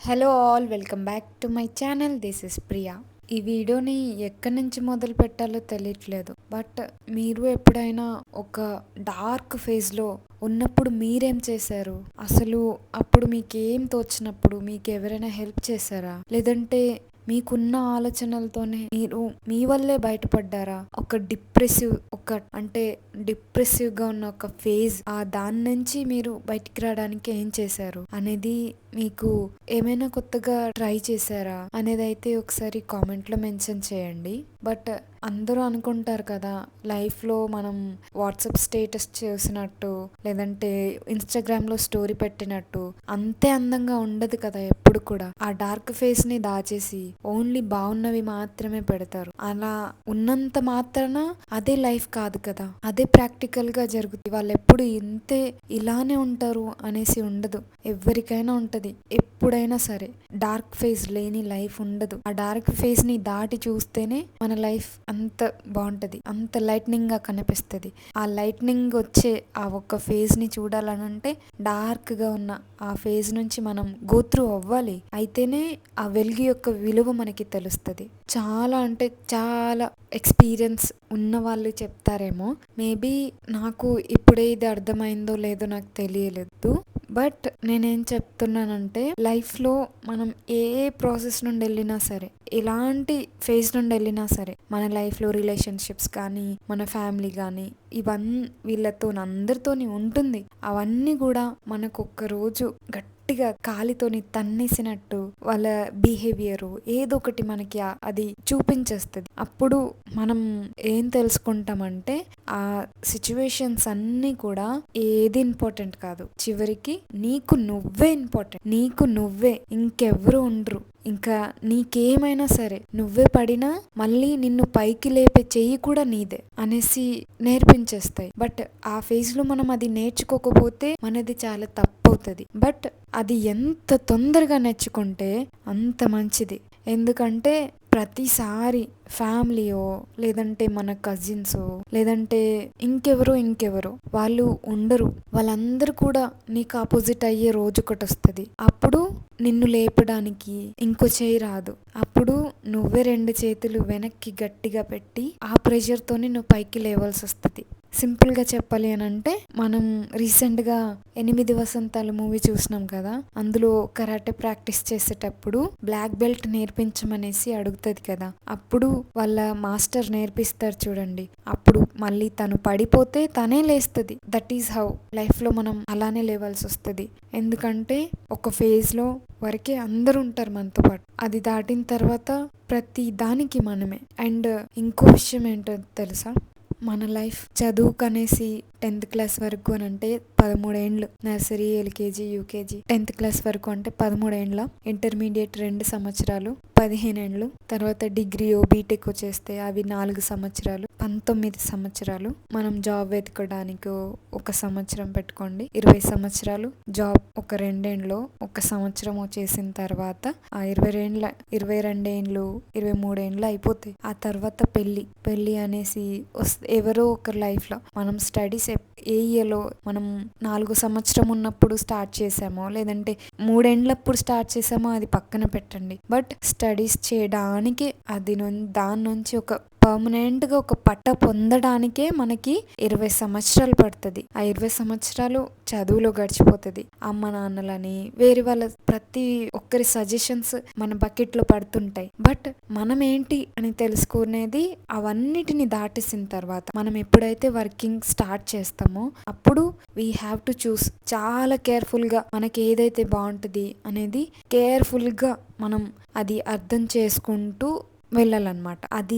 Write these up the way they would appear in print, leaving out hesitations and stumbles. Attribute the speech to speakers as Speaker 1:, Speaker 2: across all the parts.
Speaker 1: Hello all, welcome back to my channel. This is Priya. ఈ వీడియోని ఎక్కడి నుంచి మొదలు పెట్టాలో తెలియట్లేదు. బట్ మీరు ఎప్పుడైనా ఒక డార్క్ ఫేజ్లో ఉన్నప్పుడు మీరేం చేశారు? అసలు అప్పుడు మీకేం తోచినప్పుడు మీకు ఎవరైనా హెల్ప్ చేశారా? లేదంటే మీకున్న ఆలోచనలతోనే మీరు మీ వల్లే బయటపడ్డారా? ఒక డిప్రెసివ్గా ఉన్న ఒక ఫేజ్, దాని నుంచి మీరు బయటికి రావడానికి ఏం చేశారు అనేది, మీకు ఏమైనా కొత్తగా ట్రై చేశారా అనేది అయితే ఒకసారి కామెంట్లో మెన్షన్ చేయండి. బట్ అందరూ అనుకుంటారు కదా, లైఫ్లో మనం వాట్సాప్ స్టేటస్ చూసినట్టు లేదంటే ఇన్స్టాగ్రామ్లో స్టోరీ పెట్టినట్టు అంతే అందంగా ఉండదు కదా. ఎప్పుడు కూడా ఆ డార్క్ ఫేస్ని దాచేసి ఓన్లీ బాగున్నవి మాత్రమే పెడతారు. అలా ఉన్నంత మాత్రాన అదే లైఫ్ కాదు కదా, అదే ప్రాక్టికల్గా జరుగుతుంది. వాళ్ళు ఎప్పుడు ఇంతే ఇలానే ఉంటారు అనేసి ఉండదు. ఎవరికైనా ఉంటది, ఎప్పుడైనా సరే. డార్క్ ఫేజ్ లేని లైఫ్ ఉండదు. ఆ డార్క్ ఫేజ్ ని దాటి చూస్తేనే మన లైఫ్ అంత బాగుంటది, అంత లైట్నింగ్ గా కనిపిస్తుంది. ఆ లైట్నింగ్ వచ్చే ఆ ఒక్క ఫేజ్ ని చూడాలనంటే డార్క్ గా ఉన్న ఆ ఫేజ్ నుంచి మనం గోత్రూ అవ్వాలి. అయితేనే ఆ వెలుగు యొక్క విలువ మనకి తెలుస్తుంది. చాలా అంటే చాలా ఎక్స్పీరియన్స్ ఉన్న వాళ్ళు చెప్తారేమో. మేబీ నాకు ఇప్పుడే ఇది అర్థమైందో లేదో నాకు తెలియలేదు. బట్ నేనేం చెప్తున్నానంటే, లైఫ్లో మనం ఏ ప్రాసెస్ నుండి వెళ్ళినా సరే, ఎలాంటి ఫేజ్ నుండి వెళ్ళినా సరే, మన లైఫ్లో రిలేషన్షిప్స్ కానీ, మన ఫ్యామిలీ కానీ, వీళ్ళతో అందరితోని ఉంటుంది. అవన్నీ కూడా మనకు ఒక్క రోజు గట్టిగా కాలితోని తన్నేసినట్టు వాళ్ళ బిహేవియరు ఏదో ఒకటి మనకి అది చూపించేస్తుంది. అప్పుడు మనం ఏం తెలుసుకుంటామంటే, ఆ సిచ్యువేషన్స్ అన్నీ కూడా ఏది ఇంపార్టెంట్ కాదు. చివరికి నీకు నువ్వే ఇంపార్టెంట్. నీకు నువ్వే, ఇంకెవ్వరు ఉండరు. ఇంకా నీకేమైనా సరే నువ్వే పడినా మళ్ళీ నిన్ను పైకి లేపే చెయ్యి కూడా నీదే అనేసి నేర్పించేస్తాయి. బట్ ఆ ఫేజ్లో మనం అది నేర్చుకోకపోతే మనది చాలా తప్పు అవుతుంది. బట్ అది ఎంత తొందరగా నేర్చుకుంటే అంత మంచిది. ఎందుకంటే ప్రతిసారి ఫ్యామిలీయో లేదంటే మన కజిన్సో లేదంటే ఇంకెవరో వాళ్ళు ఉండరు. వాళ్ళందరూ కూడా నీకు ఆపోజిట్ అయ్యే రోజు ఒకటి వస్తుంది. అప్పుడు నిన్ను లేపడానికి ఇంకో చేయి రాదు. అప్పుడు నువ్వే రెండు చేతులు వెనక్కి గట్టిగా పెట్టి ఆ ప్రెషర్తోని నువ్వు పైకి లేవాల్సి వస్తుంది. సింపుల్గా చెప్పాలి అని అంటే, మనం రీసెంట్గా 8 వసంతాలు మూవీ చూసినాం కదా. అందులో కరాటే ప్రాక్టీస్ చేసేటప్పుడు బ్లాక్ బెల్ట్ నేర్పించమనేసి అడుగుతుంది కదా. అప్పుడు వాళ్ళ మాస్టర్ నేర్పిస్తారు చూడండి. అప్పుడు మళ్ళీ తను పడిపోతే తనే లేస్తుంది. దట్ ఈస్ హౌ లైఫ్లో మనం అలానే లేవాల్సి వస్తుంది. ఎందుకంటే ఒక ఫేజ్లో వరకే అందరూ ఉంటారు మనతో పాటు. అది దాటిన తర్వాత ప్రతి దానికి మనమే. అండ్ ఇంకో విషయం ఏంటో తెలుసా, మన లైఫ్ చదువుకనేసి 10th క్లాస్ వరకు అని అంటే 13 ఏండ్లు. Nursery, LKG, UKG, 10th class వరకు అంటే 13 ఏండ్ల. ఇంటర్మీడియట్ 2 సంవత్సరాలు 15 ఏండ్లు. తర్వాత డిగ్రీయో బీటెక్ చేస్తే అవి 4 సంవత్సరాలు 19 సంవత్సరాలు. మనం జాబ్ వెతకడానికి 1 సంవత్సరం పెట్టుకోండి, 20 సంవత్సరాలు. జాబ్ ఒక 2 ఏండ్లో 1 సంవత్సరం చేసిన తర్వాత ఆ 22 ఏండ్లు 23 ఏండ్లు అయిపోతాయి. ఆ తర్వాత పెళ్ళి అనేసి ఎవరో ఒకరి లైఫ్లో మనం స్టడీస్ ఏ ఇయర్లో మనం 4 సంవత్సరం ఉన్నప్పుడు స్టార్ట్ చేసామో లేదంటే 3 ఏండ్లప్పుడు స్టార్ట్ చేసామో అది పక్కన పెట్టండి. బట్ స్టడీస్ చేయడానికి దాని నుంచి ఒక పర్మనెంట్గా ఒక పట్ట పొందడానికే మనకి 20 సంవత్సరాలు పడుతుంది. ఆ 20 సంవత్సరాలు చదువులో గడిచిపోతుంది. అమ్మ నాన్నలని, వేరే వాళ్ళ ప్రతి ఒక్కరి సజెషన్స్ మన బకెట్లో పడుతుంటాయి. బట్ మనం ఏంటి అని తెలుసుకునేది అవన్నిటిని దాటేసిన తర్వాత. మనం ఎప్పుడైతే వర్కింగ్ స్టార్ట్ చేస్తామో అప్పుడు వీ హ్యావ్ టు చూస్. చాలా కేర్ఫుల్గా మనకి ఏదైతే బాగుంటుంది అనేది కేర్ఫుల్గా మనం అది అర్థం చేసుకుంటూ వెళ్ళాలన్నమాట. అది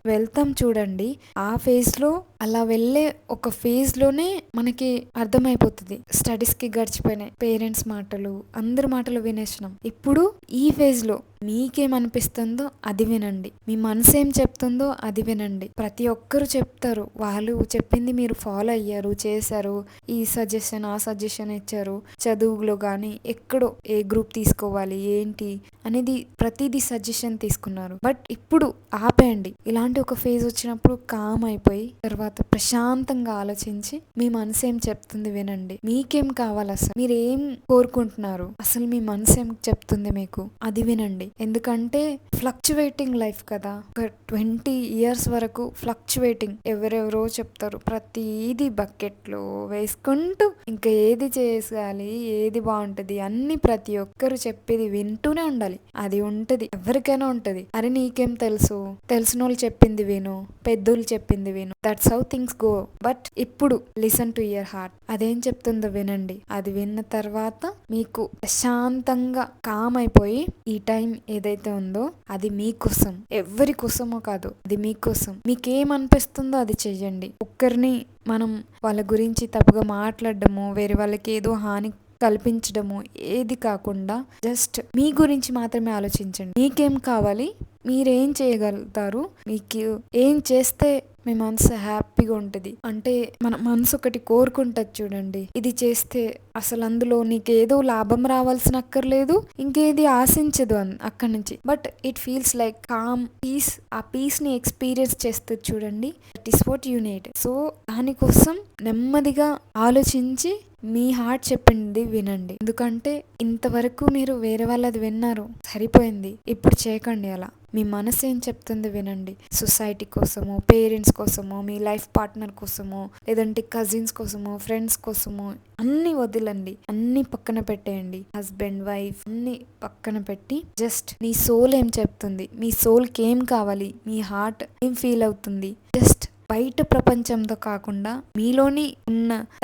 Speaker 1: వెళ్తాం చూడండి. ఆ ఫేజ్లో అలా వెళ్ళే ఒక ఫేజ్లోనే మనకి అర్థమైపోతుంది, స్టడీస్కి గడిచిపోయినాయి, పేరెంట్స్ మాటలు, అందరి మాటలు వినేసినాం. ఇప్పుడు ఈ ఫేజ్లో మీకేమనిపిస్తుందో అది వినండి. మీ మనసు ఏం చెప్తుందో అది వినండి. ప్రతి ఒక్కరు చెప్తారు, వాళ్ళు చెప్పింది మీరు ఫాలో అయ్యారు, చేశారు, ఈ సజెషన్ ఆ సజెషన్ ఇచ్చారు. చదువులో కానీ ఎక్కడో ఏ గ్రూప్ తీసుకోవాలి ఏంటి అనేది ప్రతిదీ సజెషన్ తీసుకున్నారు. బట్ ఇప్పుడు ఆపేయండి. ఇలాంటి ఒక ఫేజ్ వచ్చినప్పుడు కామ్ అయిపోయి తర్వాత తర్వాత ప్రశాంతంగా ఆలోచించి మీ మనసు ఏం చెప్తుంది వినండి. మీకేం కావాలి, అసలు మీరేం కోరుకుంటున్నారు, అసలు మీ మనసు ఏం చెప్తుంది మీకు, అది వినండి. ఎందుకంటే ఫ్లక్చువేటింగ్ లైఫ్ కదా, ఒక 20 years వరకు ఫ్లక్చువేటింగ్. ఎవరెవరో చెప్తారు, ప్రతిదీ బకెట్లో వేసుకుంటూ ఇంకా ఏది చేయాలి, ఏది బాగుంటది అన్ని ప్రతి ఒక్కరు చెప్పేది వింటూనే ఉండాలి. అది ఉంటది, ఎవరికైనా ఉంటది. అరే నీకేం తెలుసు, తెలిసిన వాళ్ళు చెప్పింది విను, పెద్దోళ్ళు చెప్పింది విను, that's how things go. But ఇప్పుడు లిసన్ టు యువర్ హార్ట్, అదేం చెప్తుందో వినండి. అది విన్న తర్వాత మీకు ప్రశాంతంగా కామ్ అయిపోయి ఈ టైం ఏదైతే ఉందో అది మీకోసం, ఎవరి కోసమో కాదు, అది మీకోసం. మీకేమనిపిస్తుందో అది చెయ్యండి. ఒక్కరిని మనం వాళ్ళ గురించి తప్పుగా మాట్లాడడము, వేరే వాళ్ళకి ఏదో హాని కల్పించడము ఏది కాకుండా జస్ట్ మీ గురించి మాత్రమే ఆలోచించండి. మీకేం కావాలి, మీరేం చేయగలుగుతారు, మీకు ఏం చేస్తే మీ మనసు హ్యాపీగా ఉంటుంది అంటే మన మనసు ఒకటి కోరుకుంటుంది చూడండి, ఇది చేస్తే అసలు అందులో నీకేదో లాభం రావాల్సిన అక్కర్లేదు, ఇంకేది ఆశించదు అక్కడి నుంచి. But it feels like calm peace. ఆ పీస్ ని ఎక్స్పీరియన్స్ చేస్తుంది చూడండి, that is what you need. So దానికోసం నెమ్మదిగా ఆలోచించి మీ హార్ట్ చెప్పింది వినండి. ఎందుకంటే ఇంతవరకు మీరు వేరే వాళ్ళది విన్నారు, సరిపోయింది. ఇప్పుడు చేయకండి అలా. మీ మనసు ఏం చెప్తుంది వినండి. సొసైటీ కోసమో, పేరెంట్స్ కోసమో, మీ లైఫ్ పార్ట్నర్ కోసమో, లేదంటే కజిన్స్ కోసమో, ఫ్రెండ్స్ కోసమో అన్ని వదిలండి, అన్ని పక్కన పెట్టేయండి. హస్బెండ్, వైఫ్ అన్ని పక్కన పెట్టి జస్ట్ మీ సోల్ ఏం చెప్తుంది, మీ సోల్కి ఏం కావాలి, మీ హార్ట్ ఏం ఫీల్ అవుతుంది, జస్ట్ బయట ప్రపంచంతో కాకుండా మీలోని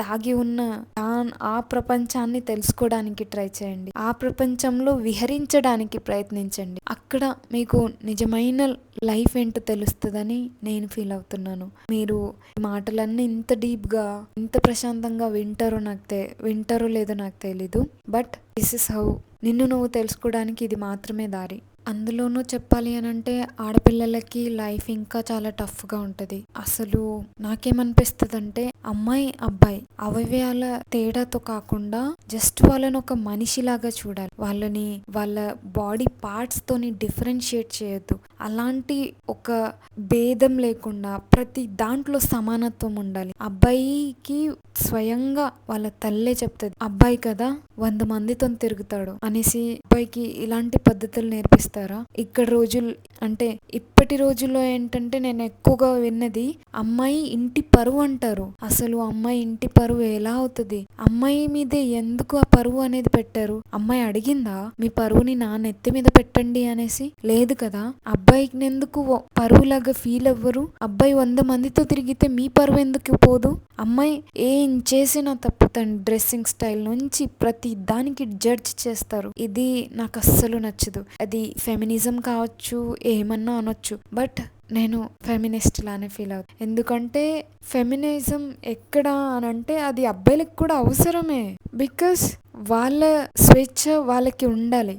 Speaker 1: దాగి ఉన్న ఆ ప్రపంచాన్ని తెలుసుకోవడానికి ట్రై చేయండి. ఆ ప్రపంచంలో విహరించడానికి ప్రయత్నించండి. అక్కడ మీకు నిజమైన లైఫ్ ఏంటో తెలుస్తుందని నేను ఫీల్ అవుతున్నాను. మీరు మాటలన్నీ ఇంత డీప్గా, ఇంత ప్రశాంతంగా వింటారో లేదో నాకు తెలీదు. But this is how. నిన్ను నువ్వు తెలుసుకోవడానికి ఇది మాత్రమే దారి. అందులోనూ చెప్పాలి అని అంటే ఆడపిల్లలకి లైఫ్ ఇంకా చాలా టఫ్గా ఉంటుంది. అసలు నాకేమనిపిస్తుంది అంటే అమ్మాయి అబ్బాయి అవయవాల తేడాతో కాకుండా జస్ట్ వాళ్ళని ఒక మనిషిలాగా చూడాలి. వాళ్ళని వాళ్ళ బాడీ పార్ట్స్ తోని డిఫరెన్షియేట్ చేయొద్దు. అలాంటి ఒక భేదం లేకుండా ప్రతి దాంట్లో సమానత్వం ఉండాలి. అబ్బాయికి స్వయంగా వాళ్ళ తల్లే చెప్తుంది, అబ్బాయి కదా 100 మందితో తిరుగుతాడు అనేసి. అబ్బాయికి ఇలాంటి పద్ధతులు నేర్పిస్తారా? ఇక్కడ రోజులు అంటే ఇప్పటి రోజుల్లో ఏంటంటే నేను ఎక్కువగా విన్నది అమ్మాయి ఇంటి పరువు అంటారు. అసలు అమ్మాయి ఇంటి పరువు ఎలా అవుతుంది? అమ్మాయి మీదే ఎందుకు ఆ పరువు అనేది పెట్టారు? అమ్మాయి అడిగిందా మీ పరువుని నా నెత్తి మీద పెట్టండి అనేసి? లేదు కదా. అబ్బాయికి ఎందుకు పరువులాగా ఫీల్ అవ్వరు? అబ్బాయి 100 మందితో తిరిగితే మీ పరువు ఎందుకు పోదు? అమ్మాయి ఏం చేసినా తప్పు, తన డ్రెస్సింగ్ స్టైల్ నుంచి ప్రతి దానికి జడ్జ్ చేస్తారు. ఇది నాకు అస్సలు నచ్చదు. అది ఫెమినిజం కావచ్చు, ఏమన్నా అనొచ్చు, బట్ నేను ఫెమినిస్ట్ లానే ఫీల్ అవుతాను. ఎందుకంటే ఫెమినిజం ఎక్కడ అనంటే అది అబ్బాయిలకు కూడా అవసరమే. బికాస్ వాళ్ళ స్వేచ్ఛ వాళ్ళకి ఉండాలి.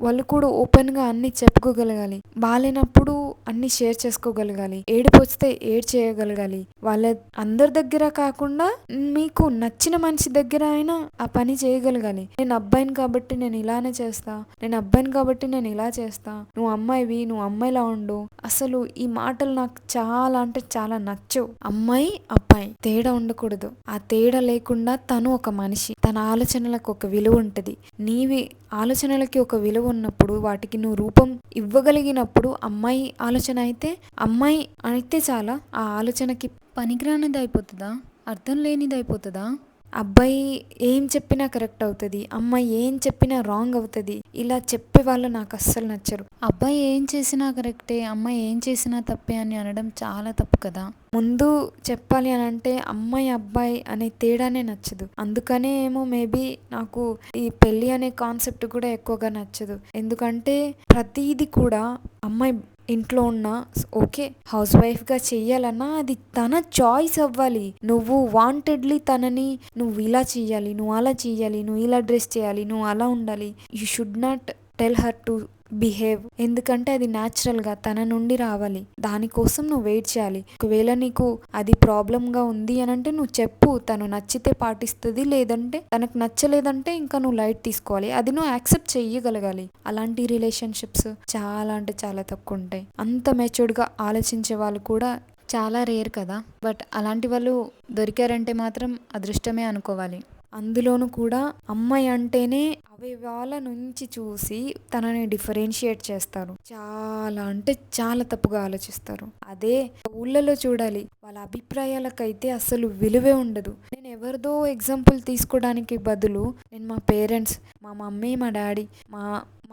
Speaker 1: వాళ్ళు కూడా ఓపెన్గా అన్ని చెప్పుకోగలగాలి. బాలేనప్పుడు అన్ని షేర్ చేసుకోగలగాలి. ఏడుపు వస్తే ఏడ్ చేయగలగాలి. వాళ్ళ అందరి దగ్గర కాకుండా మీకు నచ్చిన మనిషి దగ్గర అయినా ఆ పని చేయగలగాలి. నేను అబ్బాయిని కాబట్టి నేను ఇలానే చేస్తా, నేను అబ్బాయిని కాబట్టి నేను ఇలా చేస్తా, నువ్వు అమ్మాయివి, నువ్వు అమ్మాయిలా ఉండు. అసలు ఈ మాటలు నాకు చాలా అంటే చాలా నచ్చవు. అమ్మాయి అబ్బాయి తేడా ఉండకూడదు. ఆ తేడా లేకుండా తను ఒక మనిషి, తన ఆలోచనలకు ఒక విలువ ఉంటుంది. నీవి ఆలోచనలకి ఒక విలువ ఉన్నప్పుడు వాటికి నువ్వు రూపం ఇవ్వగలిగినప్పుడు అమ్మాయి ఆలోచన అయితే చాలా ఆ ఆలోచనకి పనికిరానిది అయిపోతుందా, అర్థం లేనిది అయిపోతుందా? అబ్బాయి ఏం చెప్పినా కరెక్ట్ అవుతుంది, అమ్మాయి ఏం చెప్పినా రాంగ్ అవుతుంది. ఇలా చెప్పే వాళ్ళు నాకు అస్సలు నచ్చరు. అబ్బాయి ఏం చేసినా కరెక్టే, అమ్మాయి ఏం చేసినా తప్పే అని అనడం చాలా తప్పు కదా. ముందు చెప్పాలి అని అంటే అమ్మాయి అబ్బాయి అనే తేడానే నచ్చదు. అందుకనే ఏమో మేబీ నాకు ఈ పెళ్ళి అనే కాన్సెప్ట్ కూడా ఎక్కువగా నచ్చదు. ఎందుకంటే ప్రతిదీ కూడా అమ్మాయి ఇంట్లో ఉన్న ఓకే హౌస్ వైఫ్గా చెయ్యాలన్నా అది తన చాయిస్ అవ్వాలి. నువ్వు వాంటెడ్లీ తనని నువ్వు ఇలా చెయ్యాలి, నువ్వు అలా చెయ్యాలి, నువ్వు ఇలా డ్రెస్ చేయాలి, నువ్వు అలా ఉండాలి, you should not tell her to behave. ఎందుకంటే అది న్యాచురల్గా తన నుండి రావాలి. దానికోసం నువ్వు వెయిట్ చేయాలి. ఒకవేళ నీకు అది ప్రాబ్లంగా ఉంది అని అంటే నువ్వు చెప్పు, తను నచ్చితే పాటిస్తుంది, లేదంటే తనకు నచ్చలేదంటే ఇంకా నువ్వు లైట్ తీసుకోవాలి. అది నువ్వు యాక్సెప్ట్ చెయ్యగలగాలి. అలాంటి రిలేషన్షిప్స్ చాలా అంటే చాలా తక్కువ ఉంటాయి. అంత మెచ్యూర్డ్గా ఆలోచించే వాళ్ళు కూడా చాలా రేర్ కదా. బట్ అలాంటి వాళ్ళు దొరికారంటే మాత్రం అదృష్టమే అనుకోవాలి. అందులోనూ కూడా అమ్మాయి అంటేనే అవయవాల నుంచి చూసి తనని డిఫరెన్షియేట్ చేస్తారు. చాలా అంటే చాలా తప్పుగా ఆలోచిస్తారు. అదే ఊళ్ళలో చూడాలి, వాళ్ళ అభిప్రాయాలకైతే అసలు విలువే ఉండదు. నేను ఎవరిదో ఎగ్జాంపుల్ తీసుకోవడానికి బదులు నేను మా పేరెంట్స్, మా మమ్మీ మా డాడీ, మా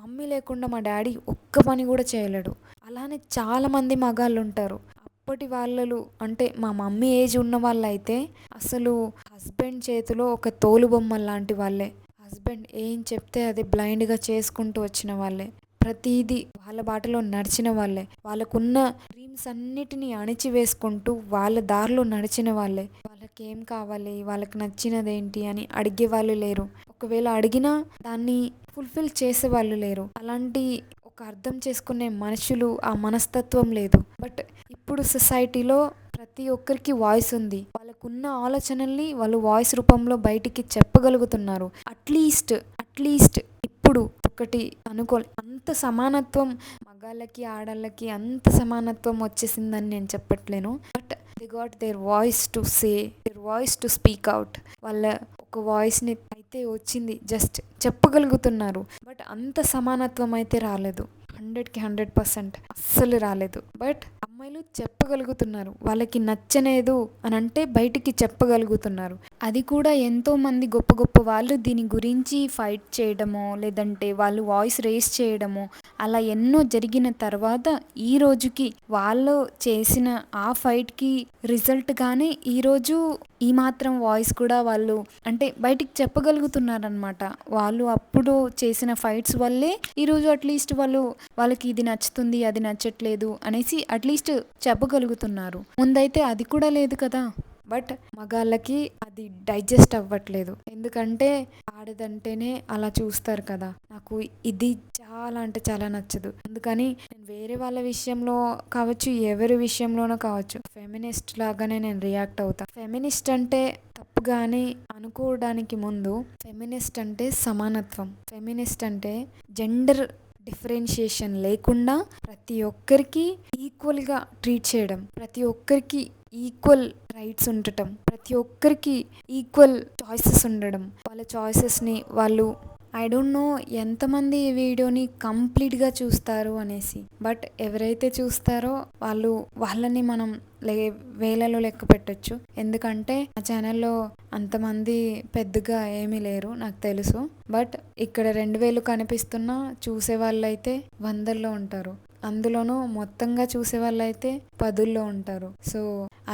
Speaker 1: మమ్మీ లేకుండా మా డాడీ ఒక్క పని కూడా చేయలేడు. అలానే చాలామంది మగాళ్ళు ఉంటారు. అప్పటి వాళ్ళు అంటే మా మమ్మీ ఏజ్ ఉన్న వాళ్ళైతే అసలు హస్బెండ్ చేతిలో ఒక తోలుబొమ్మ లాంటి వాళ్ళే. హస్బెండ్ ఏం చెప్తే అది బ్లైండ్గా చేసుకుంటూ వచ్చిన వాళ్ళే. ప్రతిదీ వాళ్ళ బాటలో నడిచిన వాళ్ళే. వాళ్ళకున్న డ్రీమ్స్ అన్నిటినీ అణిచివేసుకుంటూ వాళ్ళ దారిలో నడిచిన వాళ్ళే. వాళ్ళకి ఏం కావాలి, వాళ్ళకి నచ్చినదేంటి అని అడిగే వాళ్ళు లేరు. ఒకవేళ అడిగినా దాన్ని ఫుల్ఫిల్ చేసేవాళ్ళు లేరు. అలాంటి ఒక అర్థం చేసుకునే మనుషులు, ఆ మనస్తత్వం లేదు. బట్ ఇప్పుడు సొసైటీలో ప్రతి ఒక్కరికి వాయిస్ ఉంది. వాళ్ళకున్న ఆలోచనల్ని వాళ్ళు వాయిస్ రూపంలో బయటికి చెప్పగలుగుతున్నారు. అట్లీస్ట్ ఇప్పుడు ఒకటి అనుకోలే, అంత సమానత్వం మగాళ్ళకి ఆడళ్ళకి అంత సమానత్వం వచ్చేసిందని నేను చెప్పట్లేను. But they got their voice to say, their voice to speak out. వాళ్ళ ఒక వాయిస్ని అయితే వచ్చింది, జస్ట్ చెప్పగలుగుతున్నారు. బట్ అంత సమానత్వం అయితే రాలేదు. 100కి 100% అస్సలు రాలేదు. బట్ అమ్మాయిలు చెప్పగలుగుతున్నారు. వాళ్ళకి నచ్చలేదు అని అంటే బయటికి చెప్పగలుగుతున్నారు. అది కూడా ఎంతోమంది గొప్ప గొప్ప వాళ్ళు దీని గురించి ఫైట్ చేయడమో, లేదంటే వాళ్ళు వాయిస్ రేస్ చేయడమో, అలా ఎన్నో జరిగిన తర్వాత ఈ రోజుకి వాళ్ళు చేసిన ఆ ఫైట్కి రిజల్ట్గానే ఈరోజు ఈ మాత్రం వాయిస్ కూడా వాళ్ళు అంటే బయటికి చెప్పగలుగుతున్నారనమాట. వాళ్ళు అప్పుడు చేసిన ఫైట్స్ వల్లే ఈరోజు అట్లీస్ట్ వాళ్ళకి ఇది నచ్చుతుంది, అది నచ్చట్లేదు అనేసి అట్లీస్ట్ చెప్పగలుగుతున్నారు. ముందైతే అది కూడా లేదు కదా. బట్ మగాళ్ళకి అది డైజెస్ట్ అవ్వట్లేదు. ఎందుకంటే ఆడదంటేనే అలా చూస్తారు కదా. నాకు ఇది చాలా అంటే చాలా నచ్చదు. అందుకని నేను వేరే వాళ్ళ విషయంలో కావచ్చు, ఎవరి విషయంలోనో కావచ్చు, ఫెమినిస్ట్ లాగానే నేను రియాక్ట్ అవుతా. ఫెమినిస్ట్ అంటే తప్పుగానే అనుకోవడానికి ముందు ఫెమినిస్ట్ అంటే సమానత్వం. ఫెమినిస్ట్ అంటే జెండర్ డిఫరెన్షియేషన్ లేకుండా ప్రతి ఒక్కరికి ఈక్వల్గా ట్రీట్ చేయడం, ప్రతి ఒక్కరికి ఈక్వల్ రైట్స్ ఉండటం, ప్రతి ఒక్కరికి ఈక్వల్ చాయిసెస్ ఉండడం. వాళ్ళ చాయిసెస్ని వాళ్ళు ఐ డోంట్ నో ఎంతమంది ఈ వీడియోని కంప్లీట్గా చూస్తారు అనేసి. బట్ ఎవరైతే చూస్తారో వాళ్ళని మనం వేలలో లెక్క పెట్టచ్చు. ఎందుకంటే ఆ ఛానల్లో అంతమంది పెద్దగా ఏమీ లేరు నాకు తెలుసు. బట్ ఇక్కడ 2000 కనిపిస్తున్నా చూసే వాళ్ళైతే 100లో ఉంటారు. అందులోనూ మొత్తంగా చూసే వాళ్ళైతే 10లో ఉంటారు. సో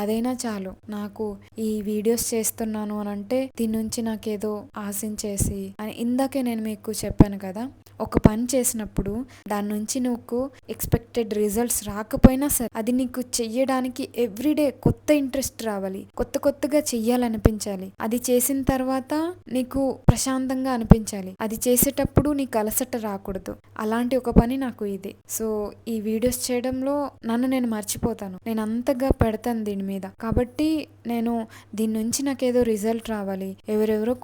Speaker 1: అదైనా చాలు. నాకు ఈ వీడియోస్ చేస్తున్నాను అని అంటే దీని నుంచి నాకేదో ఆశించేసి అని ఇందాకే నేను మీకు చెప్పాను కదా, ఒక పని చేసినప్పుడు దాని నుంచి నువ్వు ఎక్స్పెక్టెడ్ రిజల్ట్స్ రాకపోయినా సరే అది నీకు చెయ్యడానికి ఎవ్రీడే కొత్త ఇంట్రెస్ట్ రావాలి, కొత్తగా చెయ్యాలనిపించాలి. అది చేసిన తర్వాత నీకు ప్రశాంతంగా అనిపించాలి. అది చేసేటప్పుడు నీకు అలసట రాకూడదు. అలాంటి ఒక పని నాకు ఇది. సో ఈ వీడియోస్ చేయడంలో నన్ను నేను మర్చిపోతాను. నేను అంతగా పెడతాను దీని మీద. కాబట్టి నేను దీని నుంచి నాకేదో రిజల్ట్ రావాలి, ఎవరెవరో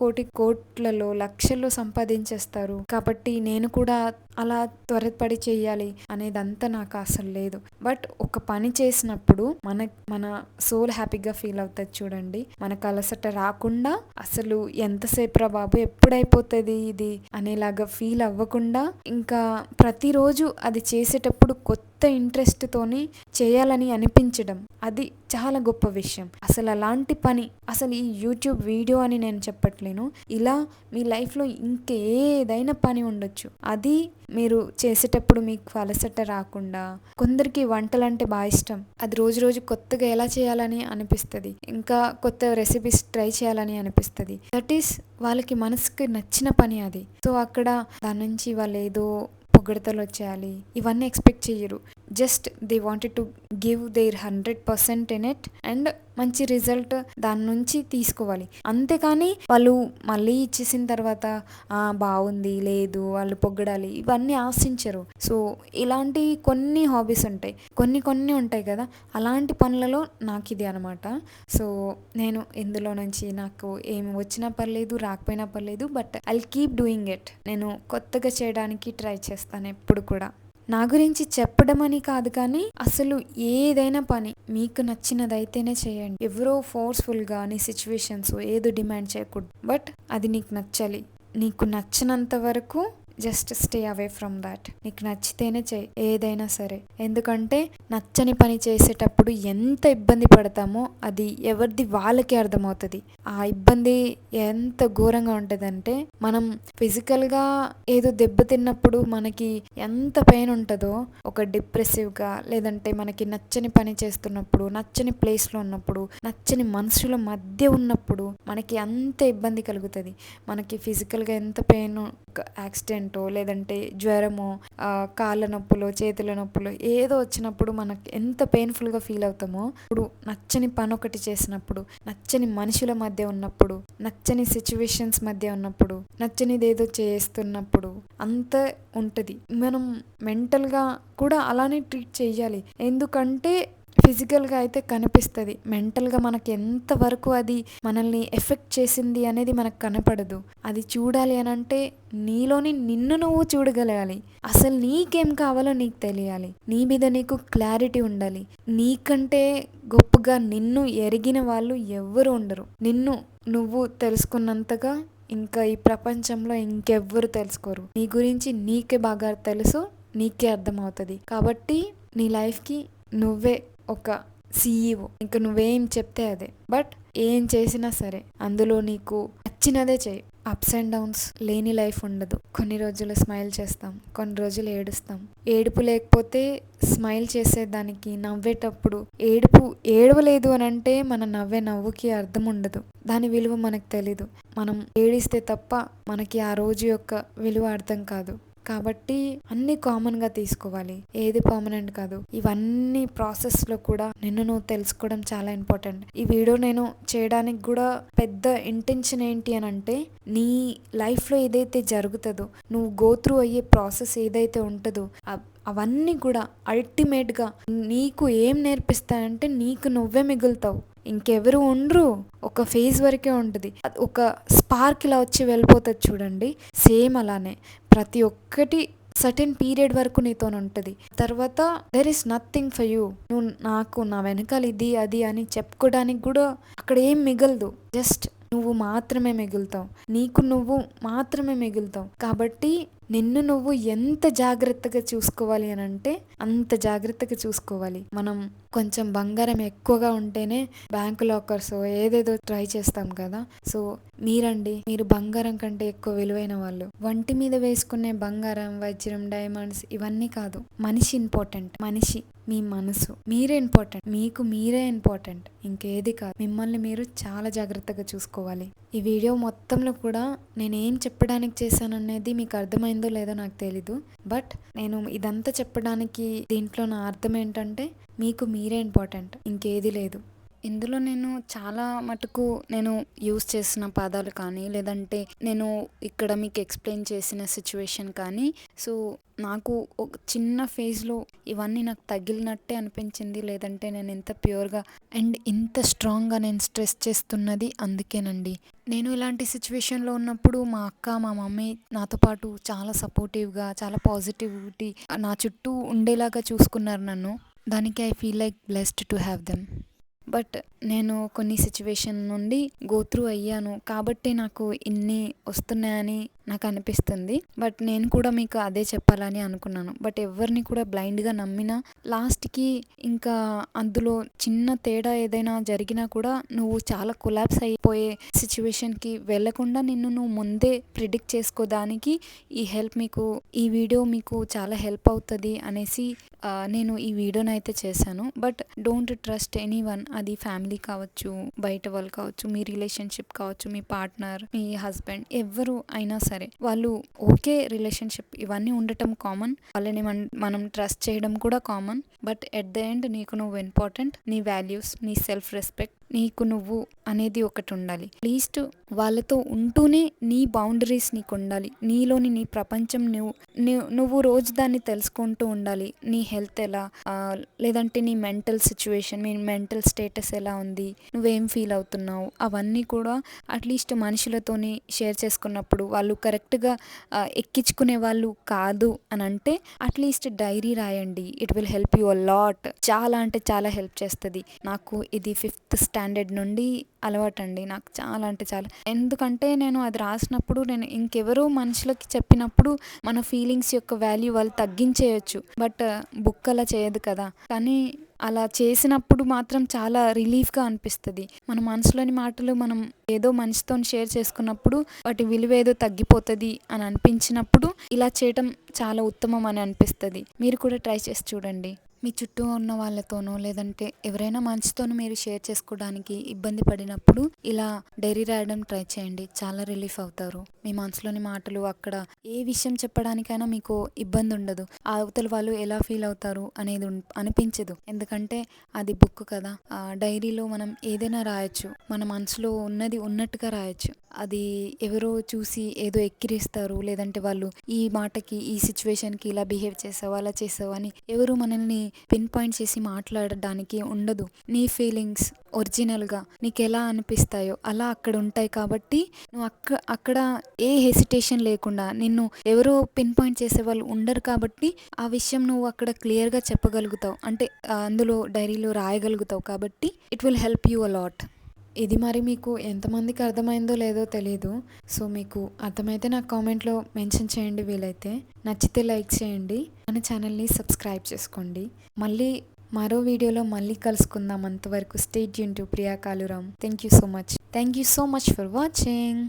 Speaker 1: కోట్లలో లక్షల్లో సంపాదించేస్తారు కాబట్టి నేను కూడా అలా త్వరపడి చెయ్యాలి అనేదంతా నాకు అసలు లేదు. బట్ ఒక పని చేసినప్పుడు మన సోల్ హ్యాపీగా ఫీల్ అవుతుంది చూడండి. మనకు అలసట రాకుండా, అసలు ఎంతసేపు రా బాబు ఎప్పుడైపోతుంది ఇది అనేలాగా ఫీల్ అవ్వకుండా, ఇంకా ప్రతిరోజు అది చేసేటప్పుడు కొత్త ఇంట్రెస్ట్తోని చేయాలని అనిపించడం, అది చాలా గొప్ప విషయం. అసలు అలాంటి పని అసలు ఈ యూట్యూబ్ వీడియో అని నేను చెప్పట్లేను. ఇలా మీ లైఫ్లో ఇంకేదైనా పని ఉండొచ్చు. అది మీరు చేసేటప్పుడు మీకు అలసట రాకుండా, కొందరికి వంటలు అంటే బాగా ఇష్టం. అది రోజు కొత్తగా ఎలా చేయాలని అనిపిస్తుంది, ఇంకా కొత్త రెసిపీస్ ట్రై చేయాలని అనిపిస్తుంది. దట్ ఈస్ వాళ్ళకి మనసుకి నచ్చిన పని అది. సో అక్కడ దాని నుంచి వాళ్ళు ఏదో పొగడతలు వచ్చేయాలి ఇవన్నీ ఎక్స్పెక్ట్ చెయ్యరు. Just they wanted to give there 100% in it and మంచి రిజల్ట్ దాని నుంచి తీసుకోవాలి. అంతేకాని వాళ్ళు మళ్ళీ ఇచ్చేసిన తర్వాత బాగుంది లేదు వాళ్ళు పొగడాలి ఇవన్నీ ఆశించరు. సో ఇలాంటి కొన్ని హాబీస్ ఉంటాయి, కొన్ని ఉంటాయి కదా, అలాంటి పనులలో నాకు ఇది అనమాట. సో నేను ఇందులో నుంచి నాకు ఏమి వచ్చినా పర్లేదు, రాకపోయినా పర్లేదు, but I will keep doing it. నేను కొత్తగా చేయడానికి ట్రై చేస్తాను ఎప్పుడు కూడా. నా గురించి చెప్పడం అని కాదు కానీ అసలు ఏదైనా పని మీకు నచ్చినదైతేనే చేయండి. ఎవరో ఫోర్స్‌ఫుల్‌గా నీ సిట్యుయేషన్స్ ఏదో డిమాండ్ చేయకూడదు. బట్ అది నీకు నచ్చాలి. నీకు నచ్చనంత వరకు just stay away from that. నీకు నచ్చితేనే చెయ్యి ఏదైనా సరే. ఎందుకంటే నచ్చని పని చేసేటప్పుడు ఎంత ఇబ్బంది పడతామో అది ఎవరిది వాళ్ళకే అర్థమవుతుంది. ఆ ఇబ్బంది ఎంత ఘోరంగా ఉంటుందంటే మనం ఫిజికల్గా ఏదో దెబ్బతిన్నప్పుడు మనకి ఎంత పెయిన్ ఉంటుందో ఒక డిప్రెసివ్గా లేదంటే మనకి నచ్చని పని చేస్తున్నప్పుడు, నచ్చని ప్లేస్లో ఉన్నప్పుడు, నచ్చని మనుషుల మధ్య ఉన్నప్పుడు మనకి అంత ఇబ్బంది కలుగుతుంది. మనకి ఫిజికల్గా ఎంత పెయిన్, యాక్సిడెంటో లేదంటే జ్వరమో, కాళ్ళ నొప్పులో చేతుల నొప్పులో ఏదో వచ్చినప్పుడు మనకి ఎంత పెయిన్ఫుల్గా ఫీల్ అవుతామో, ఇప్పుడు నచ్చని పని ఒకటి చేసినప్పుడు, నచ్చని మనుషుల మధ్య ఉన్నప్పుడు, నచ్చని సిచ్యువేషన్స్ మధ్య ఉన్నప్పుడు, నచ్చనిది ఏదో చేస్తున్నప్పుడు అంత ఉంటుంది. మనం మెంటల్గా కూడా అలానే ట్రీట్ చేయాలి. ఎందుకంటే ఫిజికల్గా అయితే కనిపిస్తుంది, మెంటల్గా మనకి ఎంతవరకు అది మనల్ని ఎఫెక్ట్ చేసింది అనేది మనకు కనపడదు. అది చూడాలి అని అంటే నీలోని నిన్ను నువ్వు చూడగలగాలి. అసలు నీకేం కావాలో నీకు తెలియాలి. నీ మీద నీకు క్లారిటీ ఉండాలి. నీకంటే గొప్పగా నిన్ను ఎరిగిన వాళ్ళు ఎవ్వరు ఉండరు. నిన్ను నువ్వు తెలుసుకున్నంతగా ఇంకా ఈ ప్రపంచంలో ఇంకెవ్వరు తెలుసుకోరు. నీ గురించి నీకే బాగా తెలుసు, నీకే అర్థమవుతుంది. కాబట్టి నీ లైఫ్కి నువ్వే ఒక CEO. ఇంక నువ్వేం చెప్తే అదే. బట్ ఏం చేసినా సరే అందులో నీకు నచ్చినదే చెయ్యి. అప్స్ అండ్ డౌన్స్ లేని లైఫ్ ఉండదు. కొన్ని రోజులు స్మైల్ చేస్తాం, కొన్ని రోజులు ఏడుస్తాం. ఏడుపు లేకపోతే స్మైల్ చేసేదానికి, నవ్వేటప్పుడు ఏడవలేదు అని అంటే మన నవ్వుకి అర్థం ఉండదు. దాని విలువ మనకు తెలీదు. మనం ఏడిస్తే తప్ప మనకి ఆ రోజు యొక్క విలువ అర్థం కాదు. కాబట్టి అన్నీ కామన్గా తీసుకోవాలి, ఏది పర్మనెంట్ కాదు. ఇవన్నీ ప్రాసెస్లో కూడా నిన్ను నువ్వు తెలుసుకోవడం చాలా ఇంపార్టెంట్. ఈ వీడియో నేను చేయడానికి కూడా పెద్ద ఇంటెన్షన్ ఏంటి అని అంటే, నీ లైఫ్లో ఏదైతే జరుగుతుందో, నువ్వు గో త్రూ అయ్యే ప్రాసెస్ ఏదైతే ఉంటుందో అవన్నీ కూడా అల్టిమేట్గా నీకు ఏం నేర్పిస్తాయంటే నీకు నువ్వే మిగులుతావు, ఇంకెవరు ఉండరు. ఒక ఫేజ్ వరకే ఉంటుంది, ఒక స్పార్క్ ఇలా వచ్చి వెళ్ళిపోతుంది చూడండి. సేమ్ అలానే ప్రతి ఒక్కటి సర్టెన్ పీరియడ్ వరకు నీతో ఉంటుంది. తర్వాత there is nothing for you. నువ్వు నాకు నా వెనకాల ఇది అది అని చెప్పుకోవడానికి కూడా అక్కడ ఏం మిగలదు. జస్ట్ నువ్వు మాత్రమే మిగులుతావు, నీకు నువ్వు మాత్రమే మిగులుతావు. కాబట్టి నిన్ను నువ్వు ఎంత జాగ్రత్తగా చూసుకోవాలి అని అంటే అంత జాగ్రత్తగా చూసుకోవాలి. మనం కొంచెం బంగారం ఎక్కువగా ఉంటేనే బ్యాంకు లాకర్స్ ఏదేదో ట్రై చేస్తాం కదా. సో మీరు బంగారం కంటే ఎక్కువ విలువైన వాళ్ళు. వంటి మీద వేసుకునే బంగారం, వజ్రం, డైమండ్స్ ఇవన్నీ కాదు. మనిషి ఇంపార్టెంట్. మనిషి, మీ మనసు, మీరే ఇంపార్టెంట్. మీకు మీరే ఇంపార్టెంట్, ఇంకేది కాదు. మిమ్మల్ని మీరు చాలా జాగ్రత్తగా చూసుకోవాలి. ఈ వీడియో మొత్తంలో కూడా నేను ఏం చెప్పడానికి చేశాననేది మీకు అర్థమైందో లేదో నాకు తెలీదు. బట్ నేను ఇదంతా చెప్పడానికి దీంట్లో నా అర్థం ఏంటంటే మీకు మీరే ఇంపార్టెంట్, ఇంకేది లేదు. ఇందులో నేను చాలా మటుకు నేను యూస్ చేసిన పదాలు కానీ లేదంటే నేను ఇక్కడ మీకు ఎక్స్ప్లెయిన్ చేసిన సిచ్యువేషన్ కానీ, సో నాకు ఒక చిన్న ఫేజ్లో ఇవన్నీ నాకు తగిలినట్టే అనిపించింది. లేదంటే నేను ఇంత ప్యూర్గా అండ్ ఇంత స్ట్రాంగ్గా నేను స్ట్రెస్ చేస్తున్నది అందుకేనండి. నేను ఇలాంటి సిచ్యువేషన్లో ఉన్నప్పుడు మా అక్క, మా మమ్మీ నాతో పాటు చాలా సపోర్టివ్గా, చాలా పాజిటివిటీ నా చుట్టూ ఉండేలాగా చూసుకున్నారు నన్ను. దానికి I feel like blessed to have them. But నేను కొన్ని సిచ్యువేషన్ నుండి గో త్రూ అయ్యాను కాబట్టి నాకు ఇన్ని వస్తున్నాయని నాకు అనిపిస్తుంది. బట్ నేను కూడా మీకు అదే చెప్పాలని అనుకున్నాను. బట్ ఎవరిని కూడా బ్లైండ్గా నమ్మినా లాస్ట్కి ఇంకా అందులో చిన్న తేడా ఏదైనా జరిగినా కూడా నువ్వు చాలా కొలాప్స్ అయిపోయే సిచ్యువేషన్కి వెళ్ళకుండా నిన్ను నువ్వు ముందే ప్రిడిక్ట్ చేసుకోవడానికి ఈ వీడియో మీకు చాలా హెల్ప్ అవుతుంది అనేసి నేను ఈ వీడియోని అయితే చేశాను. But don't trust anyone. అది ఫ్యామిలీ కావచ్చు, బయట వాళ్ళు కావచ్చు, మీ రిలేషన్షిప్ కావచ్చు, మీ పార్ట్నర్, మీ హస్బెండ్, ఎవరు అయినా సరే వాళ్ళు ఓకే రిలేషన్షిప్ ఇవన్నీ ఉండటం కామన్, వాళ్ళని మనం ట్రస్ట్ చేయడం కూడా common. But at the end నీకు నువ్వు ఇంపార్టెంట్. నీ వాల్యూస్, నీ సెల్ఫ్ రెస్పెక్ట్, నీకు నువ్వు అనేది ఒకటి ఉండాలి. అట్లీస్ట్ వాళ్ళతో ఉంటూనే నీ బౌండరీస్ నీకు ఉండాలి. నీలోని నీ ప్రపంచం నువ్వు రోజు దాన్ని తెలుసుకుంటూ ఉండాలి. నీ హెల్త్ ఎలా, లేదంటే నీ మెంటల్ సిచ్యువేషన్, మీ మెంటల్ స్టేటస్ ఎలా ఉంది, నువ్వేం ఫీల్ అవుతున్నావు, అవన్నీ కూడా అట్లీస్ట్ మనుషులతోని షేర్ చేసుకున్నప్పుడు వాళ్ళు కరెక్ట్గా ఎక్కించుకునే వాళ్ళు కాదు అని అంటే అట్లీస్ట్ డైరీ రాయండి. It will help you a lot. చాలా అంటే చాలా హెల్ప్ చేస్తుంది. నాకు ఇది 5th స్టాండర్డ్ నుండి అలవాటండి. నాకు చాలా అంటే చాలా, ఎందుకంటే నేను అది రాసినప్పుడు నేను ఇంకెవరో మనుషులకి చెప్పినప్పుడు మన ఫీలింగ్స్ యొక్క వాల్యూ వాళ్ళు తగ్గించేయచ్చు. బట్ బుక్ అలా చేయదు కదా. కానీ అలా చేసినప్పుడు మాత్రం చాలా రిలీఫ్గా అనిపిస్తుంది. మన మనసులోని మాటలు మనం ఏదో మనిషితో షేర్ చేసుకున్నప్పుడు వాటి విలువ ఏదో తగ్గిపోతుంది అని అనిపించినప్పుడు ఇలా చేయటం చాలా ఉత్తమం అని అనిపిస్తుంది. మీరు కూడా ట్రై చేసి చూడండి. మీ చుట్టూ ఉన్న వాళ్ళతోనో లేదంటే ఎవరైనా మంచితోనో మీరు షేర్ చేసుకోవడానికి ఇబ్బంది పడినప్పుడు ఇలా డైరీ రాయడం ట్రై చేయండి. చాలా రిలీఫ్ అవుతారు. మీ మనసులోని మాటలు అక్కడ ఏ విషయం చెప్పడానికైనా మీకు ఇబ్బంది ఉండదు. ఆ అవతల వాళ్ళు ఎలా ఫీల్ అవుతారు అనేది అనిపించదు. ఎందుకంటే అది బుక్ కదా. ఆ డైరీలో మనం ఏదైనా రాయొచ్చు. మన మనసులో ఉన్నది ఉన్నట్టుగా రాయొచ్చు. అది ఎవరో చూసి ఏదో ఎక్కిరిస్తారు, లేదంటే వాళ్ళు ఈ మాటకి ఈ సిచ్యువేషన్కి ఇలా బిహేవ్ చేసావు, అలా చేసావు అని ఎవరు మనల్ని పిన్ పాయింట్ చేసి మాట్లాడడానికి ఉండదు. నీ ఫీలింగ్స్ ఒరిజినల్గా నీకు ఎలా అనిపిస్తాయో అలా అక్కడ ఉంటాయి. కాబట్టి నువ్వు అక్కడ ఏ హెసిటేషన్ లేకుండా నిన్ను ఎవరో పిన్ పాయింట్ చేసే వాళ్ళు ఉండరు. కాబట్టి ఆ విషయం నువ్వు అక్కడ క్లియర్గా చెప్పగలుగుతావు. అంటే అందులో డైరీలో రాయగలుగుతావు. కాబట్టి it will help you a lot. ఇది మరి మీకు ఎంతమందికి అర్థమైందో లేదో తెలీదు. సో మీకు అర్థమైతే నాకు కామెంట్లో మెన్షన్ చేయండి వీలైతే. నచ్చితే లైక్ చేయండి. మన ఛానల్ని సబ్స్క్రైబ్ చేసుకోండి. మళ్ళీ మరో వీడియోలో మళ్ళీ కలుసుకుందాం. అంతవరకు stay tune to Priya Kaluram. Thank you so much for watching.